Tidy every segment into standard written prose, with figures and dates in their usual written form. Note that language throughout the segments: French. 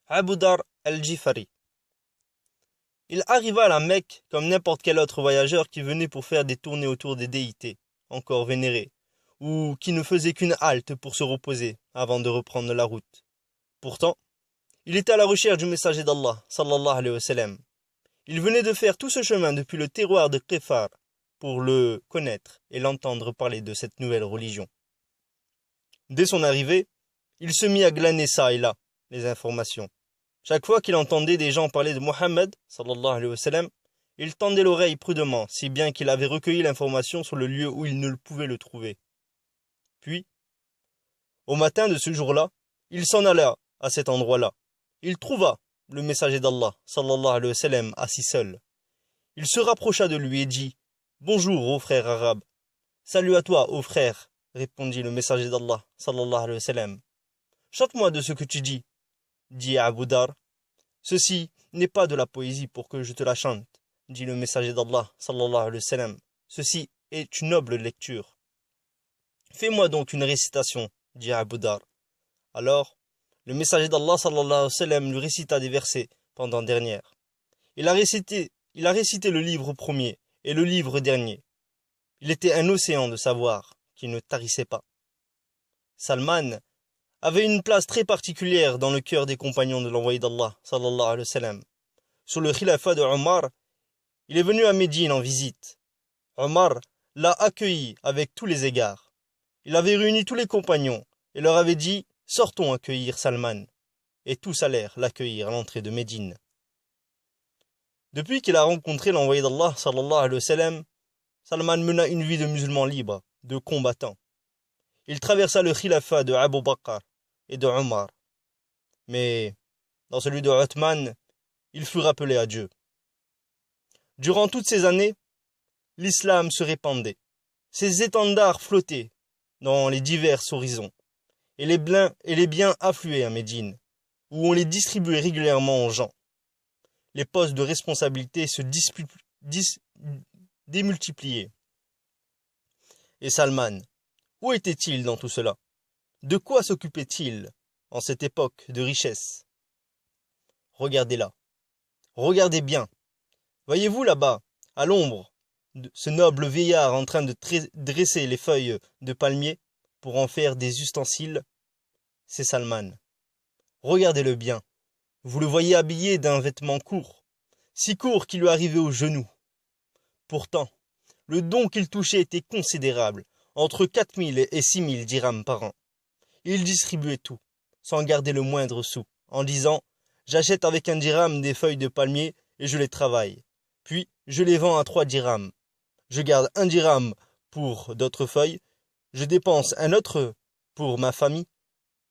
Abu Dar al-Ghifari. Il arriva à la Mecque comme n'importe quel autre voyageur qui venait pour faire des tournées autour des déités, encore vénérées, ou qui ne faisait qu'une halte pour se reposer avant de reprendre la route. Pourtant, il était à la recherche du messager d'Allah, sallallahu alayhi wa sallam. Il venait de faire tout ce chemin depuis le terroir de Qifar pour le connaître et l'entendre parler de cette nouvelle religion. Dès son arrivée, il se mit à glaner ça et là les informations. Chaque fois qu'il entendait des gens parler de Mohammed, sallallahu alayhi wa sallam, il tendait l'oreille prudemment, si bien qu'il avait recueilli l'information sur le lieu où il ne pouvait le trouver. Puis, au matin de ce jour-là, il s'en alla à cet endroit-là. Il trouva le messager d'Allah, sallallahu alayhi wa sallam, assis seul. Il se rapprocha de lui et dit « Bonjour, ô frère arabe. »« Salut à toi, ô frère, » répondit le messager d'Allah, sallallahu alayhi wa sallam. « Chante-moi de ce que tu dis, » dit Abu Dar. « Ceci n'est pas de la poésie pour que je te la chante, » dit le messager d'Allah, sallallahu alayhi wa sallam. « Ceci est une noble lecture. »« Fais-moi donc une récitation, » dit Abu Dar. Alors, le messager d'Allah, sallallahu alayhi wa sallam, lui récita des versets pendant dernière. Il a récité le livre premier et le livre dernier. Il était un océan de savoir qui ne tarissait pas. Salman avait une place très particulière dans le cœur des compagnons de l'envoyé d'Allah, sallallahu alayhi wa sallam. Sous le khilafat de Omar, il est venu à Médine en visite. Omar l'a accueilli avec tous les égards. Il avait réuni tous les compagnons et leur avait dit « Sortons accueillir Salman ». Et tous allèrent l'accueillir à l'entrée de Médine. Depuis qu'il a rencontré l'envoyé d'Allah, sallallahu alayhi wa sallam, Salman mena une vie de musulman libre, de combattant. Il traversa le khilafat de Abu Bakr et de Omar. Mais, dans celui de Othman, il fut rappelé à Dieu. Durant toutes ces années, l'islam se répandait. Ses étendards flottaient dans les divers horizons. Et les biens affluaient à Médine, où on les distribuait régulièrement aux gens. Les postes de responsabilité se démultipliaient. Et Salman, où était-il dans tout cela? De quoi s'occupait-il en cette époque de richesse? Regardez là, regardez bien. Voyez-vous là-bas, à l'ombre, ce noble vieillard en train de dresser les feuilles de palmier pour en faire des ustensiles? C'est Salman. Regardez-le bien. Vous le voyez habillé d'un vêtement court, si court qu'il lui arrivait aux genoux. Pourtant, le don qu'il touchait était considérable, entre 4000 et 6000 dirhams par an. Il distribuait tout, sans garder le moindre sou, en disant « J'achète avec un dirham des feuilles de palmier et je les travaille. Puis, je les vends à 3 dirhams. Je garde 1 dirham pour d'autres feuilles, je dépense un autre pour ma famille,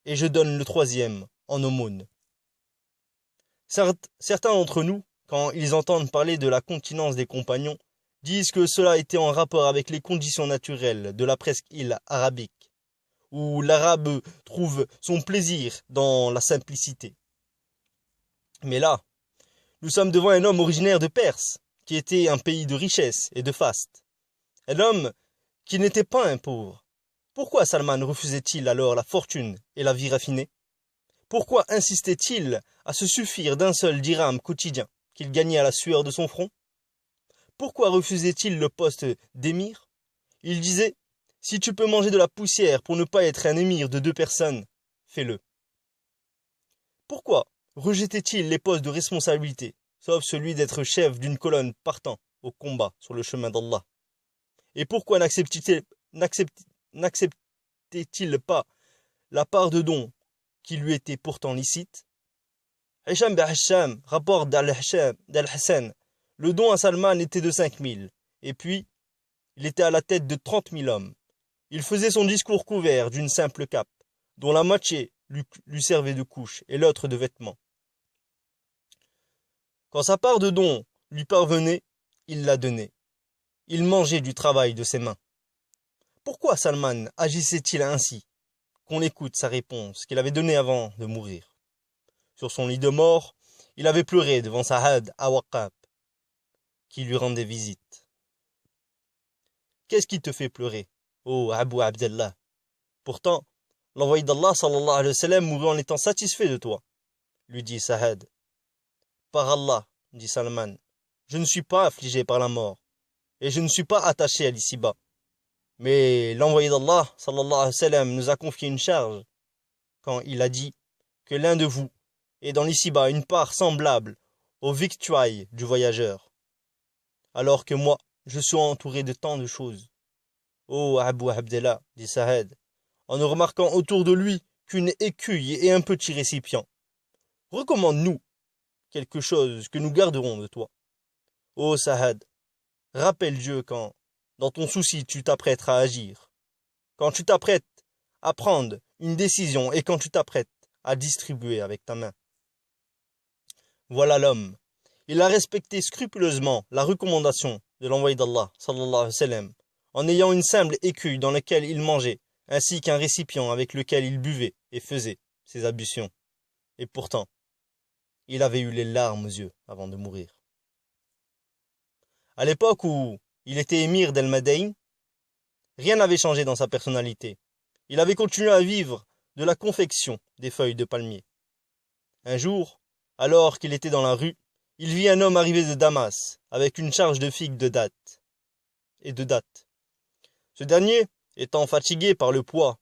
et je donne le 3e en aumône. » Certains d'entre nous, quand ils entendent parler de la continence des compagnons, disent que cela était en rapport avec les conditions naturelles de la presqu'île arabique, où l'arabe trouve son plaisir dans la simplicité. Mais là, nous sommes devant un homme originaire de Perse, qui était un pays de richesse et de faste. Un homme qui n'était pas un pauvre. Pourquoi Salman refusait-il alors la fortune et la vie raffinée? Pourquoi insistait-il à se suffire d'un seul dirham quotidien qu'il gagnait à la sueur de son front? Pourquoi refusait-il le poste d'émir? Il disait « Si tu peux manger de la poussière pour ne pas être un émir de 2 personnes, fais-le. » Pourquoi rejetait-il les postes de responsabilité, sauf celui d'être chef d'une colonne partant au combat sur le chemin d'Allah? Et pourquoi n'acceptait-il pas la part de don qui lui était pourtant licite? Hisham bin Hisham rapporte d'Al-Hassan, le don à Salman était de 5000, et puis il était à la tête de 30 000 hommes. Il faisait son discours couvert d'une simple cape, dont la moitié lui servait de couche et l'autre de vêtement. Quand sa part de don lui parvenait, il la donnait. Il mangeait du travail de ses mains. Pourquoi Salman agissait-il ainsi? Qu'on écoute sa réponse qu'il avait donnée avant de mourir. Sur son lit de mort, il avait pleuré devant Sa'ad Awaqab, qui lui rendait visite. Qu'est-ce qui te fait pleurer, ô Abu Abdallah? Pourtant, l'envoyé d'Allah sallallahu alayhi wa sallam mourut en étant satisfait de toi. lui dit Sahad. Par Allah, dit Salman, je ne suis pas affligé par la mort, et je ne suis pas attaché à l'ici-bas. Mais l'envoyé d'Allah, sallallahu alayhi wa sallam, nous a confié une charge, quand il a dit que l'un de vous est dans l'ici-bas une part semblable aux victuailles du voyageur, alors que moi, je suis entouré de tant de choses. Oh Abu Abdallah, dit Sahad, en ne remarquant autour de lui qu'une écuille et un petit récipient. Recommande-nous quelque chose que nous garderons de toi. Oh Sahad, rappelle Dieu quand, dans ton souci, tu t'apprêtes à agir, quand tu t'apprêtes à prendre une décision et quand tu t'apprêtes à distribuer avec ta main. Voilà l'homme. Il a respecté scrupuleusement la recommandation de l'envoyé d'Allah, sallallahu alayhi wa sallam, en ayant une simple écuille dans laquelle il mangeait, ainsi qu'un récipient avec lequel il buvait et faisait ses ablutions. Et pourtant, il avait eu les larmes aux yeux avant de mourir. À l'époque où il était émir d'El-Madain, rien n'avait changé dans sa personnalité. Il avait continué à vivre de la confection des feuilles de palmier. Un jour, alors qu'il était dans la rue, il vit un homme arriver de Damas avec une charge de figues de dattes. Ce dernier, étant fatigué par le poids,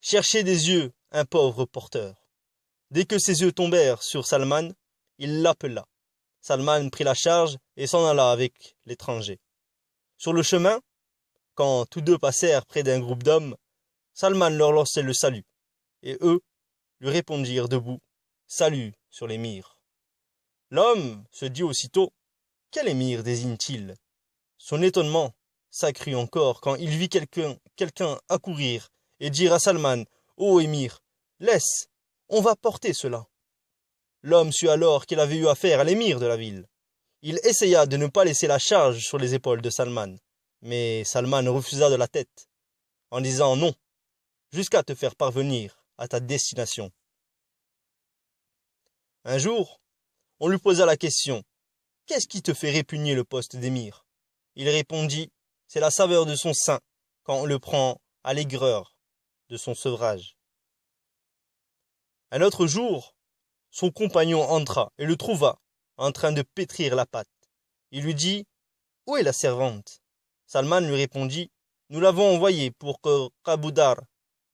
cherchait des yeux un pauvre porteur. Dès que ses yeux tombèrent sur Salman, il l'appela. Salman prit la charge et s'en alla avec l'étranger. Sur le chemin, quand tous deux passèrent près d'un groupe d'hommes, Salman leur lançait le salut, et eux lui répondirent debout, salut sur l'émir. L'homme se dit aussitôt, quel émir désigne-t-il? Son étonnement s'accrut encore quand il vit quelqu'un accourir et dire à Salman, ô émir, laisse, on va porter cela. L'homme sut alors qu'il avait eu affaire à l'émir de la ville. Il essaya de ne pas laisser la charge sur les épaules de Salman, mais Salman refusa de la tête, en disant non, jusqu'à te faire parvenir à ta destination. Un jour, on lui posa la question, qu'est-ce qui te fait répugner le poste d'émir? Il répondit, c'est la saveur de son sein, quand on le prend à l'aigreur de son sevrage. Un autre jour, son compagnon entra et le trouva en train de pétrir la pâte. Il lui dit, où est la servante? Salman lui répondit, nous l'avons envoyée pour que Abu Dar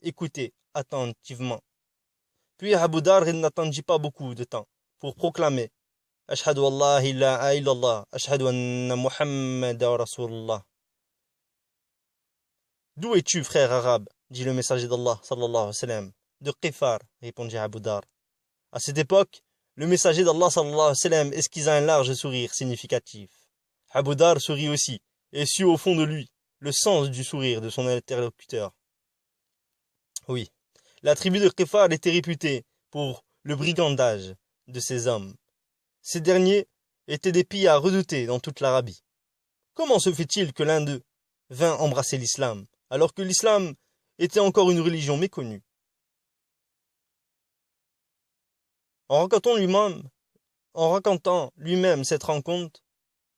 écoute attentivement. Puis Abu Dar n'attendit pas beaucoup de temps pour proclamer Ashhadu an la ilaha illallah, Ashhadu anna Muhammadan Rasulullah. D'où es-tu, frère arabe? Dit le messager d'Allah, sallallahu alayhi wa sallam. De Qifar, répondit Abu Dar. À cette époque, le messager d'Allah, sallallahu alayhi wa sallam, esquissa un large sourire significatif. Abu Dar sourit aussi, et sut au fond de lui le sens du sourire de son interlocuteur. Oui, la tribu de Qifar était réputée pour le brigandage de ces hommes. Ces derniers étaient des pillards redoutés dans toute l'Arabie. Comment se fait-il que l'un d'eux vint embrasser l'islam, alors que l'islam était encore une religion méconnue? En racontant lui-même cette rencontre,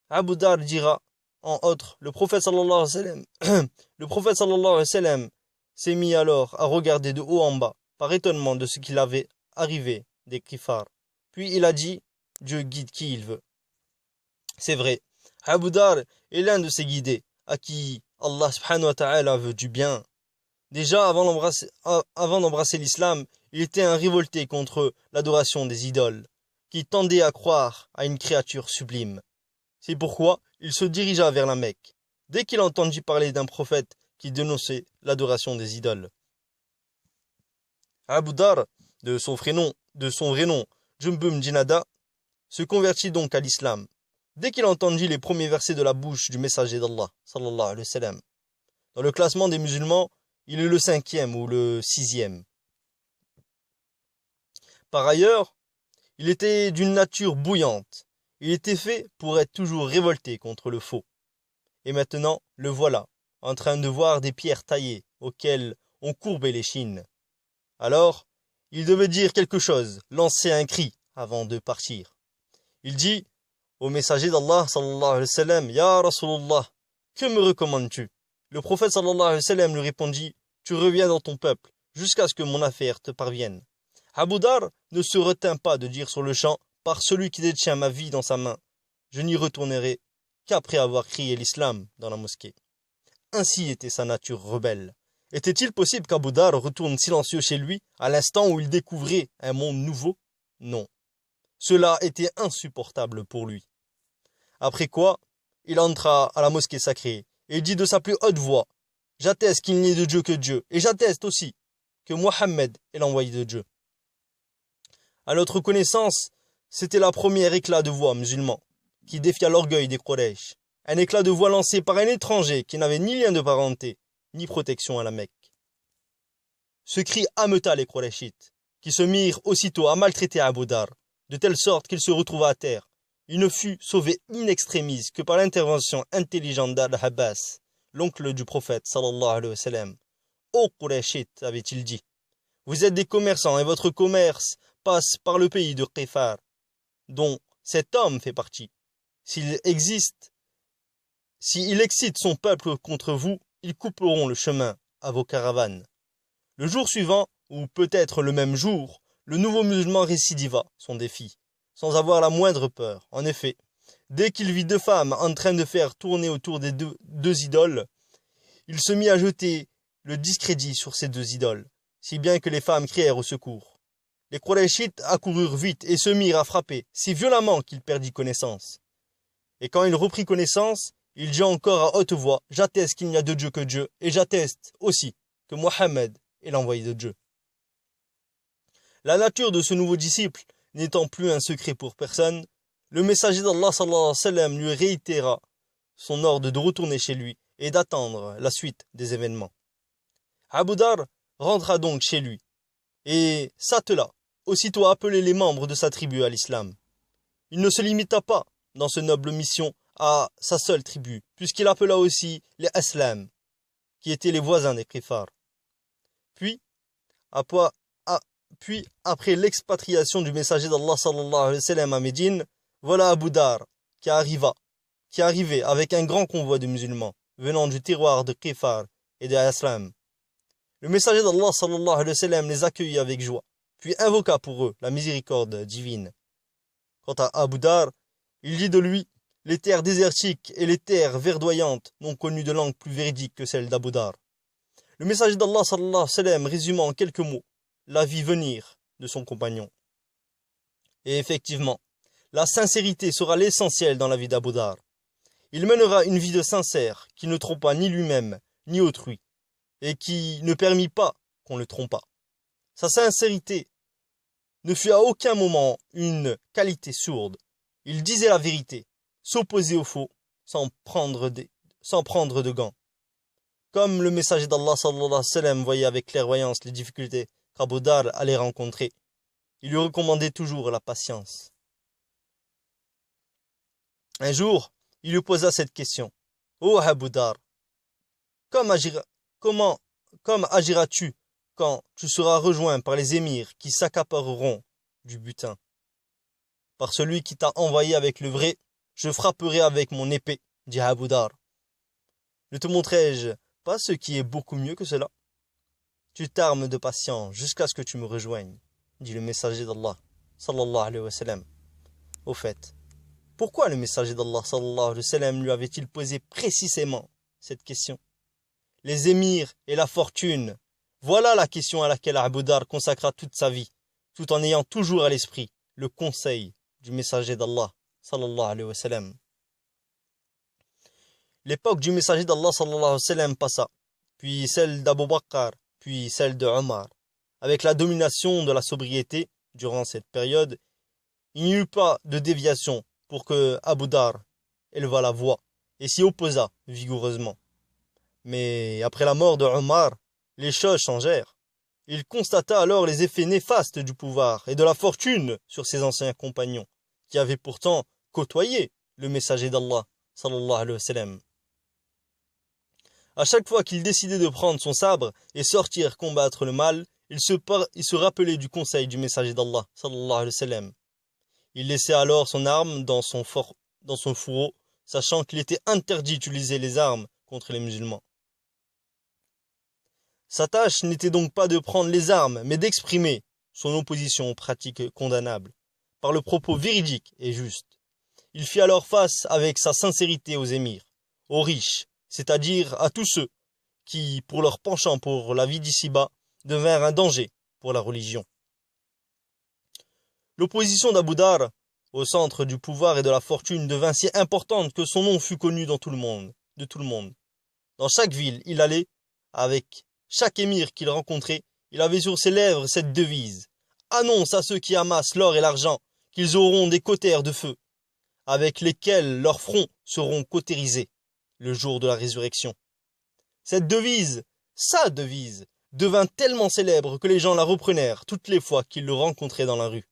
Abu Dar dira, en outre, le prophète sallallahu alayhi wa sallam s'est mis alors à regarder de haut en bas, par étonnement de ce qu'il avait arrivé des Qifar. Puis il a dit, Dieu guide qui il veut. C'est vrai, Abu Dar est l'un de ces guidés, à qui Allah subhanahu wa ta'ala veut du bien. Déjà, avant d'embrasser l'islam, il était un révolté contre l'adoration des idoles, qui tendait à croire à une créature sublime. C'est pourquoi il se dirigea vers la Mecque, dès qu'il entendit parler d'un prophète qui dénonçait l'adoration des idoles. Abu Dar, de son vrai nom, Jumbum Jinada, se convertit donc à l'islam, dès qu'il entendit les premiers versets de la bouche du messager d'Allah, sallallahu alayhi wa sallam. Dans le classement des musulmans, il est le 5e ou le 6e. Par ailleurs, il était d'une nature bouillante. Il était fait pour être toujours révolté contre le faux. Et maintenant, le voilà, en train de voir des pierres taillées auxquelles on courbait les chines. Alors, il devait dire quelque chose, lancer un cri avant de partir. Il dit au messager d'Allah, sallallahu alayhi wa sallam, Ya Rasulullah, que me recommandes-tu? Le prophète sallallahu alayhi wa sallam lui répondit, tu reviens dans ton peuple, jusqu'à ce que mon affaire te parvienne. Abu Dar ne se retint pas de dire sur le champ, par celui qui détient ma vie dans sa main, je n'y retournerai qu'après avoir crié l'islam dans la mosquée. Ainsi était sa nature rebelle. Était-il possible qu'Abu Dar retourne silencieux chez lui à l'instant où il découvrait un monde nouveau? Non. Cela était insupportable pour lui. Après quoi, il entra à la mosquée sacrée et dit de sa plus haute voix, « J'atteste qu'il n'y ait de Dieu que Dieu, et j'atteste aussi que Mohammed est l'envoyé de Dieu. » À notre connaissance, c'était la première éclat de voix musulman qui défia l'orgueil des Quraysh. Un éclat de voix lancé par un étranger qui n'avait ni lien de parenté, ni protection à la Mecque. Ce cri ameuta les Qurayshites, qui se mirent aussitôt à maltraiter Abu Dar, de telle sorte qu'il se retrouva à terre. Il ne fut sauvé in extremis que par l'intervention intelligente d'Al-Abbas, l'oncle du prophète sallallahu alayhi wa sallam. « Ô Qurayshites, avait-il dit, vous êtes des commerçants et votre commerce passe par le pays de Qifar, dont cet homme fait partie. S'il excite son peuple contre vous, ils couperont le chemin à vos caravanes. » Le jour suivant, ou peut-être le même jour, le nouveau musulman récidiva son défi, sans avoir la moindre peur. En effet, dès qu'il vit deux femmes en train de faire tourner autour des deux idoles, il se mit à jeter le discrédit sur ces deux idoles, si bien que les femmes crièrent au secours. Les Qurayshites accoururent vite et se mirent à frapper si violemment qu'il perdit connaissance. Et quand il reprit connaissance, il dit encore à haute voix, « J'atteste qu'il n'y a de Dieu que Dieu, et j'atteste aussi que Mohammed est l'envoyé de Dieu. » La nature de ce nouveau disciple n'étant plus un secret pour personne, le messager d'Allah sallallahu alayhi wa sallam lui réitéra son ordre de retourner chez lui et d'attendre la suite des événements. Abu Dar rentra donc chez lui et s'attela aussitôt à appeler les membres de sa tribu à l'islam. Il ne se limita pas dans cette noble mission à sa seule tribu, puisqu'il appela aussi les Aslam, qui étaient les voisins des Qifar. Puis après l'expatriation du messager d'Allah sallallahu alayhi wa sallam à Médine, voilà Abu Dar qui arrivait avec un grand convoi de musulmans venant du terroir de Qifar et de Aslam. Le messager d'Allah sallallahu alayhi wa sallam les accueillit avec joie, puis invoqua pour eux la miséricorde divine. Quant à Abu Dar, il dit de lui, les terres désertiques et les terres verdoyantes n'ont connu de langue plus véridique que celle d'Abu Dar. Le messager d'Allah sallallahu alayhi wa sallam résuma en quelques mots la vie venir de son compagnon. Et effectivement, la sincérité sera l'essentiel dans la vie d'Abu Dar. Il mènera une vie de sincère qui ne trompa ni lui-même ni autrui et qui ne permit pas qu'on le trompât. Sa sincérité ne fut à aucun moment une qualité sourde. Il disait la vérité, s'opposait au faux, sans prendre de gants. Comme le messager d'Allah sallallahu alayhi wa sallam voyait avec clairvoyance les difficultés qu'Abu Dar allait rencontrer, il lui recommandait toujours la patience. Un jour, il lui posa cette question. « Ô Abu Dar, comme agiras-tu quand tu seras rejoint par les émirs qui s'accapareront du butin? Par celui qui t'a envoyé avec le vrai, je frapperai avec mon épée, dit Abu Dar. Ne te montrai-je pas ce qui est beaucoup mieux que cela? Tu t'armes de patience jusqu'à ce que tu me rejoignes, dit le messager d'Allah, sallallahu alayhi wa sallam. Au fait, pourquoi le messager d'Allah, sallallahu alayhi wa sallam, lui avait-il posé précisément cette question? Les émirs et la fortune, voilà la question à laquelle Abu Dar consacra toute sa vie, tout en ayant toujours à l'esprit le conseil du messager d'Allah, sallallahu alayhi wa sallam. L'époque du messager d'Allah, sallallahu alayhi wa sallam, passa, puis celle d'Abu Bakr, puis celle de Omar. Avec la domination de la sobriété durant cette période, il n'y eut pas de déviation pour que Abu Dar éleva la voix et s'y opposa vigoureusement. Mais après la mort de Omar, les choses changèrent. Il constata alors les effets néfastes du pouvoir et de la fortune sur ses anciens compagnons, qui avaient pourtant côtoyé le messager d'Allah, sallallahu alayhi wa sallam. À chaque fois qu'il décidait de prendre son sabre et sortir combattre le mal, il se rappelait du conseil du messager d'Allah, sallallahu alayhi wa sallam. Il laissait alors son arme dans son fourreau, sachant qu'il était interdit d'utiliser les armes contre les musulmans. Sa tâche n'était donc pas de prendre les armes, mais d'exprimer son opposition aux pratiques condamnables, par le propos véridique et juste. Il fit alors face avec sa sincérité aux émirs, aux riches, c'est-à-dire à tous ceux qui, pour leur penchant pour la vie d'ici-bas, devinrent un danger pour la religion. L'opposition d'Abu Dar au centre du pouvoir et de la fortune devint si importante que son nom fut connu de tout le monde. Dans chaque ville, il allait, avec chaque émir qu'il rencontrait, il avait sur ses lèvres cette devise. Annonce à ceux qui amassent l'or et l'argent qu'ils auront des cautères de feu, avec lesquels leurs fronts seront cautérisés le jour de la résurrection. Cette devise, sa devise, devint tellement célèbre que les gens la reprenèrent toutes les fois qu'ils le rencontraient dans la rue.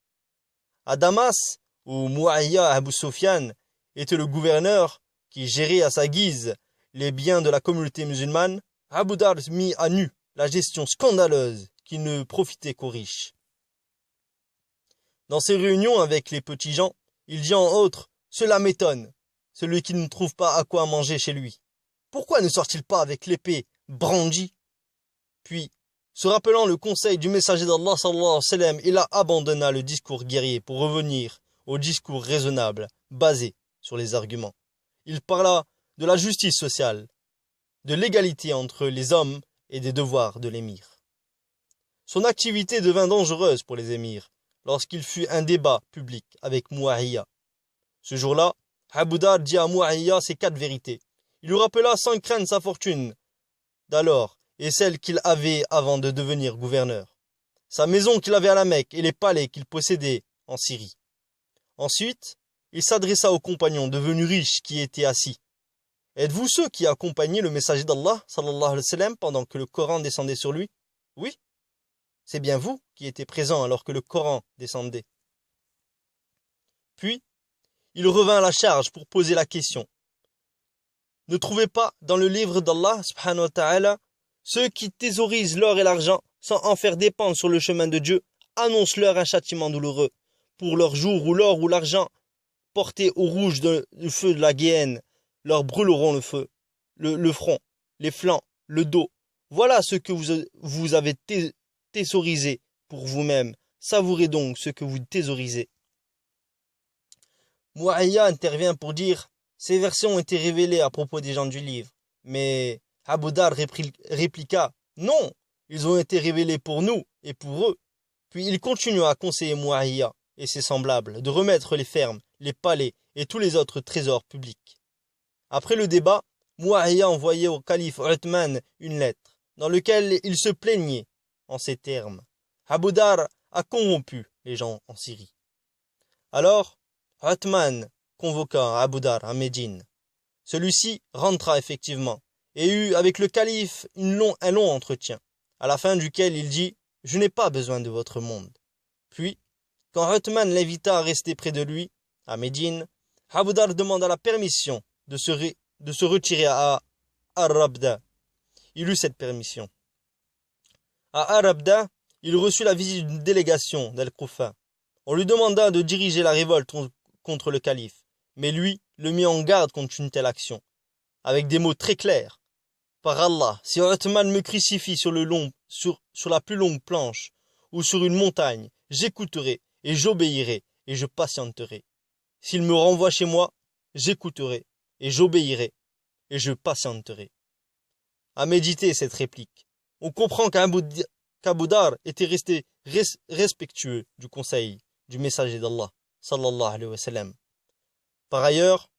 À Damas, où Mu'ayya Abu Sufyan était le gouverneur qui gérait à sa guise les biens de la communauté musulmane, Abu Dar mit à nu la gestion scandaleuse qui ne profitait qu'aux riches. Dans ses réunions avec les petits gens, il dit en autre « Cela m'étonne, celui qui ne trouve pas à quoi manger chez lui. Pourquoi ne sort-il pas avec l'épée brandie ?» Puis, se rappelant le conseil du messager d'Allah sallallahu alayhi wa sallam, il abandonna le discours guerrier pour revenir au discours raisonnable, basé sur les arguments. Il parla de la justice sociale, de l'égalité entre les hommes et des devoirs de l'émir. Son activité devint dangereuse pour les émirs lorsqu'il fut un débat public avec Mu'ayya. Ce jour-là, Abu Dar dit à Mu'ayya ces 4 vérités. Il lui rappela sans crainte sa fortune d'alors et celle qu'il avait avant de devenir gouverneur, sa maison qu'il avait à la Mecque et les palais qu'il possédait en Syrie. Ensuite, il s'adressa aux compagnons devenus riches qui étaient assis. Êtes-vous ceux qui accompagnaient le messager d'Allah sallallahu alayhi wa sallam pendant que le Coran descendait sur lui? Oui, c'est bien vous qui étiez présents alors que le Coran descendait. Puis, il revint à la charge pour poser la question. Ne trouvez pas dans le livre d'Allah subhanahu wa ta'ala ceux qui thésaurisent l'or et l'argent sans en faire dépendre sur le chemin de Dieu annoncent-leur un châtiment douloureux pour leur jour où l'or ou l'argent porté au rouge du feu de la guéhenne leur brûleront le front, les flancs, le dos. Voilà ce que vous avez thésaurisé pour vous-même. Savourez donc ce que vous thésaurisez. Mu'ayya intervient pour dire « Ces versets ont été révélés à propos des gens du livre. » Mais Abu Dar répliqua « Non, ils ont été révélés pour nous et pour eux. » Puis il continua à conseiller Mu'ayya et ses semblables de remettre les fermes, les palais et tous les autres trésors publics. Après le débat, Mu'ayya envoyait au calife Uthman une lettre, dans laquelle il se plaignait en ces termes. Abu Dar a corrompu les gens en Syrie. Alors, Uthman convoqua Abu Dar à Médine. Celui-ci rentra effectivement et eut avec le calife un long entretien, à la fin duquel il dit « Je n'ai pas besoin de votre monde ». Puis, quand Uthman l'invita à rester près de lui, à Médine, Abu Dar demanda la permission de se retirer à Ar-Rabda. Il eut cette permission. À Ar-Rabda, il reçut la visite d'une délégation d'Al-Kufa. On lui demanda de diriger la révolte contre le calife, mais lui le mit en garde contre une telle action, avec des mots très clairs. Par Allah, si Uthman me crucifie sur la plus longue planche ou sur une montagne, j'écouterai et j'obéirai et je patienterai. S'il me renvoie chez moi, j'écouterai et j'obéirai et je patienterai. À méditer cette réplique, on comprend qu'Abu Dar était resté respectueux du conseil du messager d'Allah, sallallahu alayhi wa sallam. Par ailleurs,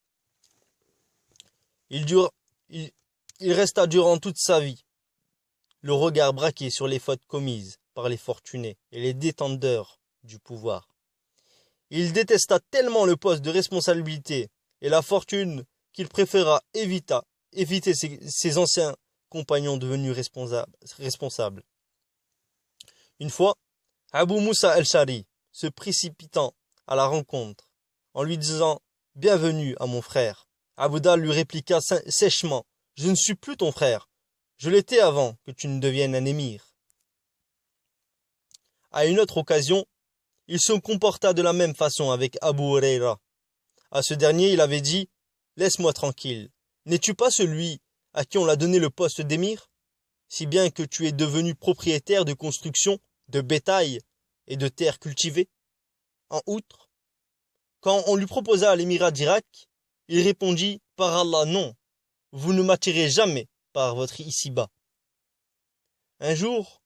il resta durant toute sa vie le regard braqué sur les fautes commises par les fortunés et les détenteurs du pouvoir. Il détesta tellement le poste de responsabilité et la fortune qu'il préféra éviter ses anciens compagnons devenus responsables. Une fois, Abu Musa al-Shari, se précipitant à la rencontre, en lui disant « Bienvenue à mon frère », Abu Dar lui répliqua sèchement « Je ne suis plus ton frère, je l'étais avant que tu ne deviennes un émir. » À une autre occasion, il se comporta de la même façon avec Abu Huraira. À ce dernier, il avait dit « Laisse-moi tranquille, n'es-tu pas celui à qui on l'a donné le poste d'émir, si bien que tu es devenu propriétaire de constructions, de bétail et de terres cultivées? En outre, quand on lui proposa l'émirat d'Irak, il répondit: par Allah, non, vous ne m'attirez jamais par votre ici-bas. Un jour,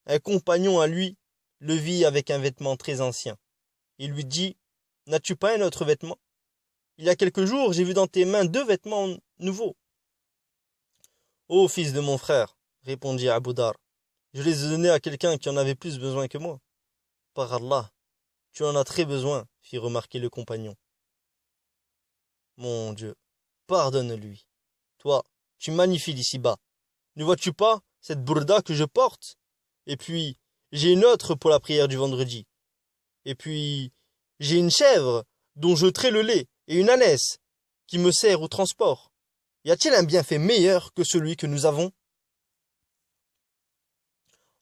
un compagnon à lui le vit avec un vêtement très ancien. Il lui dit: n'as-tu pas un autre vêtement? Il y a quelques jours, j'ai vu dans tes mains 2 vêtements nouveaux. Ô fils de mon frère, répondit Abu Dar, je les ai donnés à quelqu'un qui en avait plus besoin que moi. Par Allah, tu en as très besoin, fit remarquer le compagnon. Mon Dieu, pardonne-lui. Toi, tu magnifies d'ici-bas. Ne vois-tu pas cette burda que je porte? Et puis, j'ai une autre pour la prière du vendredi. Et puis, j'ai une chèvre dont je trais le lait et une ânesse qui me sert au transport. Y a-t-il un bienfait meilleur que celui que nous avons?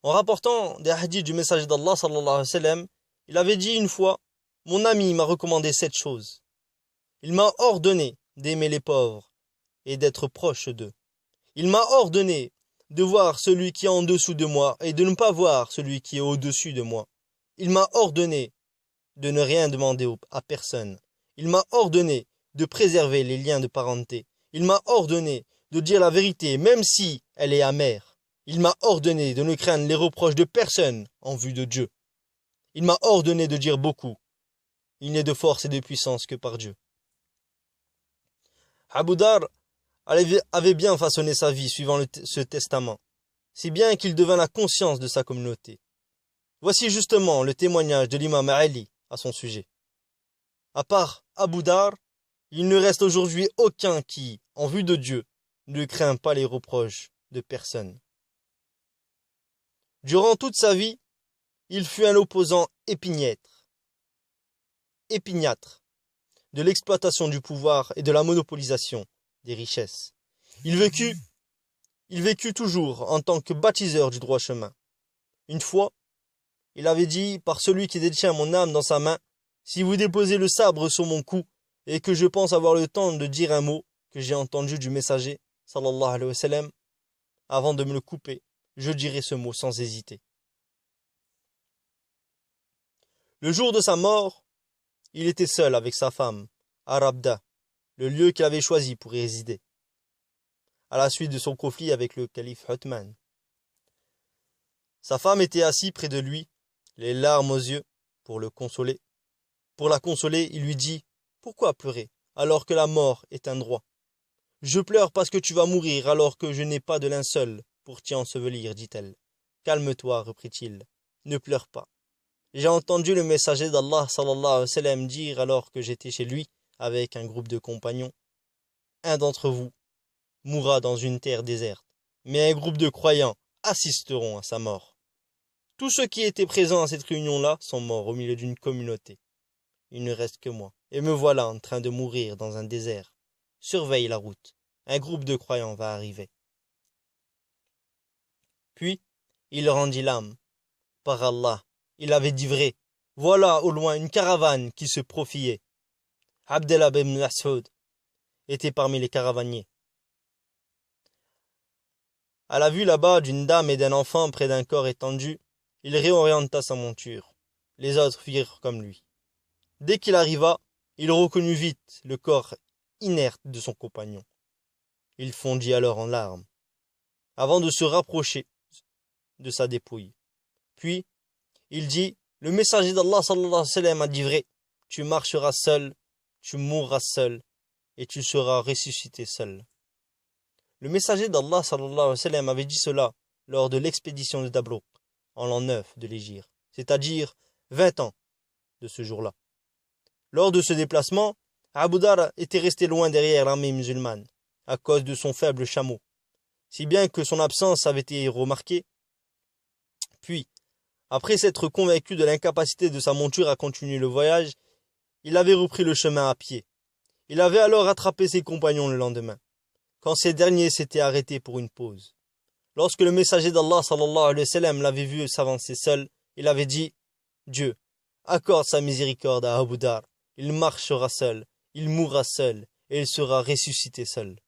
En rapportant des hadiths du messager d'Allah sallallahu alayhi wa sallam, il avait dit une fois: mon ami m'a recommandé 7 choses. Il m'a ordonné d'aimer les pauvres et d'être proche d'eux. Il m'a ordonné de voir celui qui est en dessous de moi et de ne pas voir celui qui est au-dessus de moi. Il m'a ordonné de ne rien demander à personne. Il m'a ordonné de préserver les liens de parenté. Il m'a ordonné de dire la vérité même si elle est amère. Il m'a ordonné de ne craindre les reproches de personne en vue de Dieu. Il m'a ordonné de dire beaucoup. Il n'est de force et de puissance que par Dieu. Abu Dar avait bien façonné sa vie suivant ce testament, si bien qu'il devint la conscience de sa communauté. Voici justement le témoignage de l'imam Ali à son sujet. À part Abu Dar, il ne reste aujourd'hui aucun qui, en vue de Dieu, ne craint pas les reproches de personne. Durant toute sa vie, il fut un opposant épiniâtre de l'exploitation du pouvoir et de la monopolisation des richesses. Il vécut toujours en tant que baptiseur du droit chemin. Une fois, il avait dit: par celui qui détient mon âme dans sa main, si vous déposez le sabre sur mon cou et que je pense avoir le temps de dire un mot que j'ai entendu du messager, sallallahu alayhi wa sallam, avant de me le couper, je dirai ce mot sans hésiter. Le jour de sa mort, il était seul avec sa femme, à Rabda, le lieu qu'il avait choisi pour y résider, à la suite de son conflit avec le calife Uthman. Sa femme était assise près de lui, les larmes aux yeux, pour le consoler. Pour la consoler, il lui dit: pourquoi pleurer, alors que la mort est un droit? Je pleure parce que tu vas mourir, alors que je n'ai pas de linceul pour t'y ensevelir, dit-elle. Calme-toi, reprit-il, ne pleure pas. J'ai entendu le messager d'Allah sallallahu alayhi wa sallam dire alors que j'étais chez lui avec un groupe de compagnons: un d'entre vous mourra dans une terre déserte, mais un groupe de croyants assisteront à sa mort. Tous ceux qui étaient présents à cette réunion-là sont morts au milieu d'une communauté. Il ne reste que moi, et me voilà en train de mourir dans un désert. Surveille la route, un groupe de croyants va arriver. Puis, il rendit l'âme. Par Allah, il avait dit vrai. Voilà au loin une caravane qui se profilait. Abdallah ibn Mas'ud était parmi les caravaniers. À la vue là-bas d'une dame et d'un enfant près d'un corps étendu, il réorienta sa monture. Les autres firent comme lui. Dès qu'il arriva, il reconnut vite le corps inerte de son compagnon. Il fondit alors en larmes, avant de se rapprocher de sa dépouille. Puis, il dit: le messager d'Allah sallallahu alayhi wa sallam a dit vrai, tu marcheras seul, tu mourras seul, et tu seras ressuscité seul. Le messager d'Allah sallallahu alayhi wa sallam avait dit cela lors de l'expédition de Tabrouk, en l'an 9 de l'Hégire, c'est-à-dire 20 ans de ce jour-là. Lors de ce déplacement, Abu Dar était resté loin derrière l'armée musulmane, à cause de son faible chameau, si bien que son absence avait été remarquée. Puis, après s'être convaincu de l'incapacité de sa monture à continuer le voyage, il avait repris le chemin à pied. Il avait alors rattrapé ses compagnons le lendemain, quand ces derniers s'étaient arrêtés pour une pause. Lorsque le messager d'Allah sallallahu alayhi wa sallam l'avait vu s'avancer seul, il avait dit: Dieu, accorde sa miséricorde à Abu Dar. Il marchera seul, il mourra seul, et il sera ressuscité seul.